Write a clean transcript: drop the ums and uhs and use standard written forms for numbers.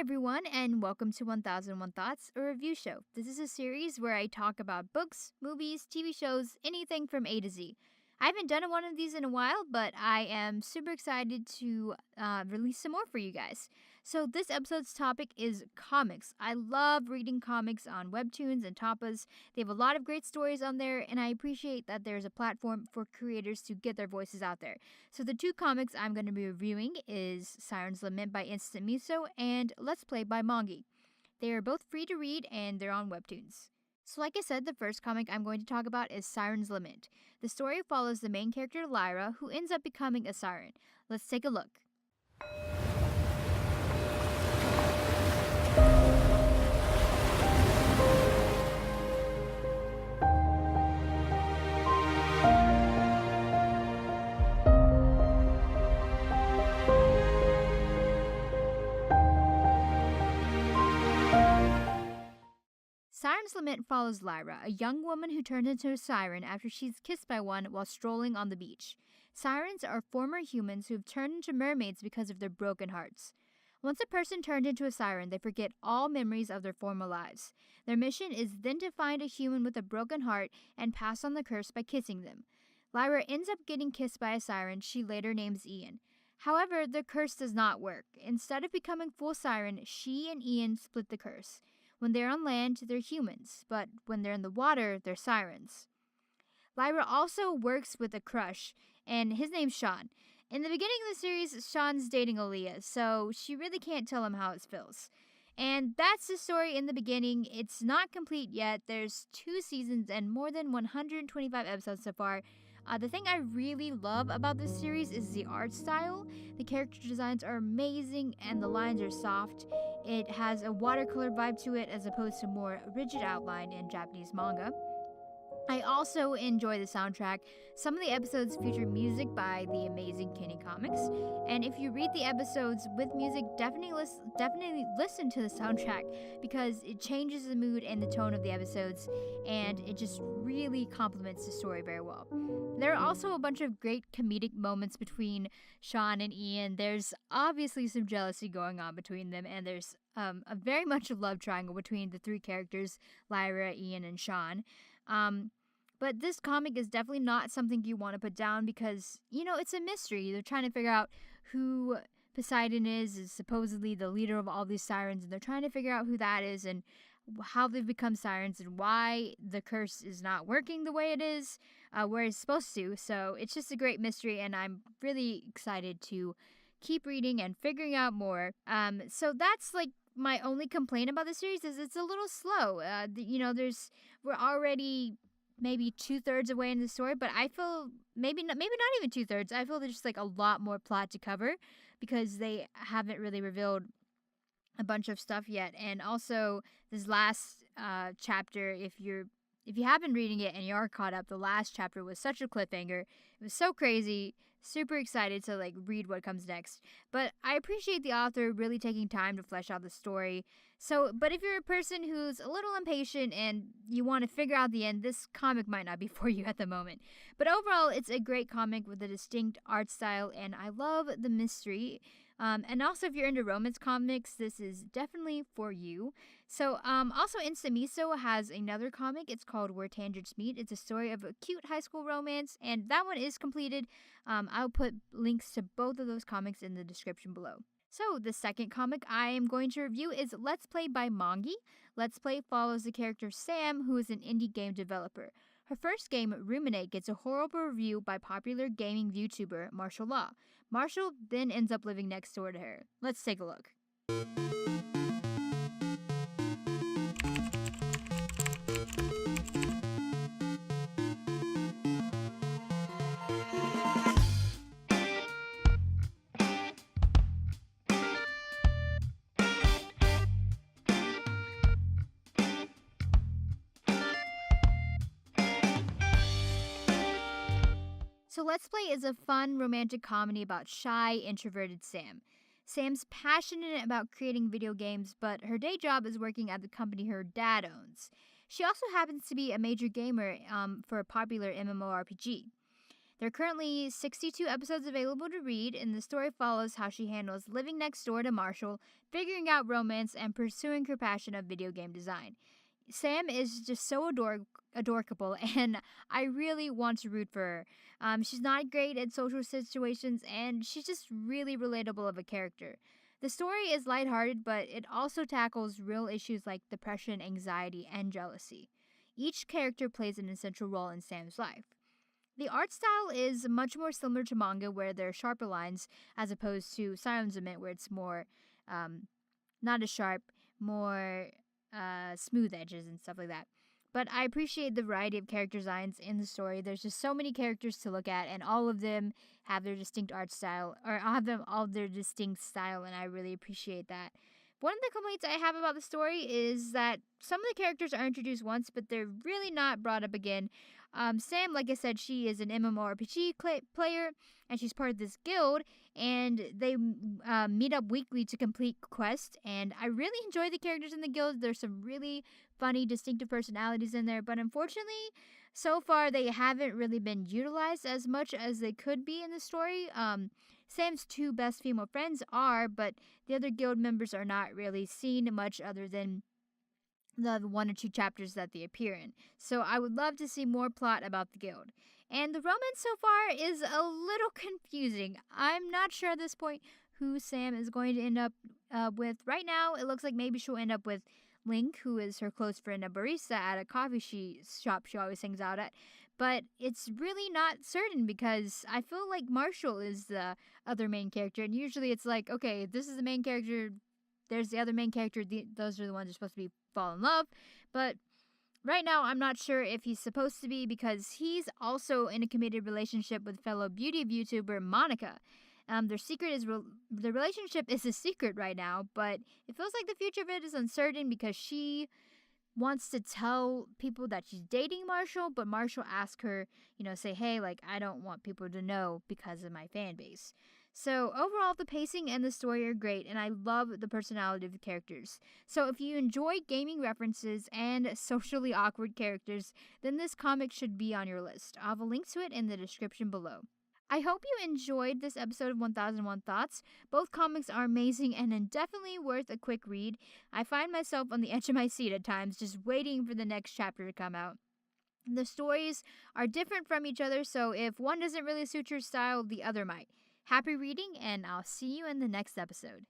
everyone, and welcome to 1001 Thoughts, a review show. This is a series where I talk about books, movies, TV shows, anything from A to Z. I haven't done one of these in a while, but I am super excited to release some more for you guys. So, this episode's topic is comics. I love reading comics on Webtoons and Tapas. They have a lot of great stories on there, and I appreciate that there's a platform for creators to get their voices out there. So the two comics I'm going to be reviewing is Siren's Lament by Instant Miso and Let's Play by Mongi. They are both free to read and they're on Webtoons. So like I said, the first comic I'm going to talk about is Siren's Lament. The story follows the main character Lyra, who ends up becoming a siren. Let's take a look. Siren's Lament follows Lyra, a young woman who turns into a siren after she's kissed by one while strolling on the beach. Sirens are former humans who have turned into mermaids because of their broken hearts. Once a person turned into a siren, they forget all memories of their former lives. Their mission is then to find a human with a broken heart and pass on the curse by kissing them. Lyra ends up getting kissed by a siren she later names Ian. However, the curse does not work. Instead of becoming full siren, she and Ian split the curse. When they're on land, they're humans, but when they're in the water, they're sirens. Lyra also works with a crush, and his name's Sean. In the beginning of the series, Sean's dating Aaliyah, so she really can't tell him how it feels. And that's the story in the beginning. It's not complete yet. There's 2 seasons and more than 125 episodes so far. The thing I really love about this series is the art style. The character designs are amazing and the lines are soft. It has a watercolor vibe to it as opposed to more rigid outline in Japanese manga. I also enjoy the soundtrack. Some of the episodes feature music by the amazing Kenny Comics, and if you read the episodes with music, definitely listen to the soundtrack because it changes the mood and the tone of the episodes, and it just really complements the story very well. There are also a bunch of great comedic moments between Sean and Ian. There's obviously some jealousy going on between them, and there's a very much a love triangle between the 3 characters, Lyra, Ian, and Sean. But this comic is definitely not something you want to put down because, it's a mystery. They're trying to figure out who Poseidon is supposedly the leader of all these sirens, and they're trying to figure out who that is and how they've become sirens and why the curse is not working the way it is, where it's supposed to. So it's just a great mystery, and I'm really excited to keep reading and figuring out more. So that's like my only complaint about the series is it's a little slow. We're already maybe 2/3 away in the story, but I feel maybe not even 2/3. I feel there's just like a lot more plot to cover because they haven't really revealed a bunch of stuff yet. And also this last chapter, if you have been reading it and you are caught up, the last chapter was such a cliffhanger. It was so crazy. Super excited to read what comes next. But I appreciate the author really taking time to flesh out the story. But if you're a person who's a little impatient and you want to figure out the end, this comic might not be for you at the moment. But overall, it's a great comic with a distinct art style, and I love the mystery. And also, if you're into romance comics, this is definitely for you. So, also, Instant Miso has another comic. It's called Where Tangents Meet. It's a story of a cute high school romance, and that one is completed. I'll put links to both of those comics in the description below. So, the second comic I am going to review is Let's Play by Mongi. Let's Play follows the character Sam, who is an indie game developer. Her first game, Ruminate, gets a horrible review by popular gaming YouTuber Marshall Law. Marshall then ends up living next door to her. Let's take a look. So Let's Play is a fun romantic comedy about shy, introverted Sam. Sam's passionate about creating video games, but her day job is working at the company her dad owns. She also happens to be a major gamer for a popular MMORPG. There are currently 62 episodes available to read, and the story follows how she handles living next door to Marshall, figuring out romance, and pursuing her passion of video game design. Sam is just so adorable, and I really want to root for her. She's not great at social situations, and she's just really relatable of a character. The story is lighthearted, but it also tackles real issues like depression, anxiety, and jealousy. Each character plays an essential role in Sam's life. The art style is much more similar to manga, where there are sharper lines, as opposed to Siren's Lament, where it's more not as sharp, more smooth edges and stuff like that. But I appreciate the variety of character designs in the story. There's just so many characters to look at, and all of them have their distinct art style, or all their distinct style, and I really appreciate that. One of the complaints I have about the story is that some of the characters are introduced once, but they're really not brought up again. Sam, like I said, she is an MMORPG player, and she's part of this guild, and they meet up weekly to complete quests. And I really enjoy the characters in the guild. There's some really funny, distinctive personalities in there, but unfortunately, so far they haven't really been utilized as much as they could be in the story. Sam's two best female friends are, but the other guild members are not really seen much other than the one or two chapters that they appear in. So I would love to see more plot about the guild. And the romance so far is a little confusing. I'm not sure at this point who Sam is going to end up with. Right now, it looks like maybe she'll end up with Link, who is her close friend, a barista at a coffee shop she always hangs out at. But it's really not certain, because I feel like Marshall is the other main character. And usually it's like, okay, this is the main character, there's the other main character, those are the ones who are supposed to be fall in love. But right now, I'm not sure if he's supposed to be, because he's also in a committed relationship with fellow beauty YouTuber Monica. Their relationship is a secret right now, but it feels like the future of it is uncertain, because she wants to tell people that she's dating Marshall, but Marshall asks her, say, hey, like, I don't want people to know because of my fan base. So overall, the pacing and the story are great, and I love the personality of the characters. So if you enjoy gaming references and socially awkward characters, then this comic should be on your list. I'll have a link to it in the description below. I hope you enjoyed this episode of 1001 Thoughts. Both comics are amazing and definitely worth a quick read. I find myself on the edge of my seat at times, just waiting for the next chapter to come out. The stories are different from each other, so if one doesn't really suit your style, the other might. Happy reading, and I'll see you in the next episode.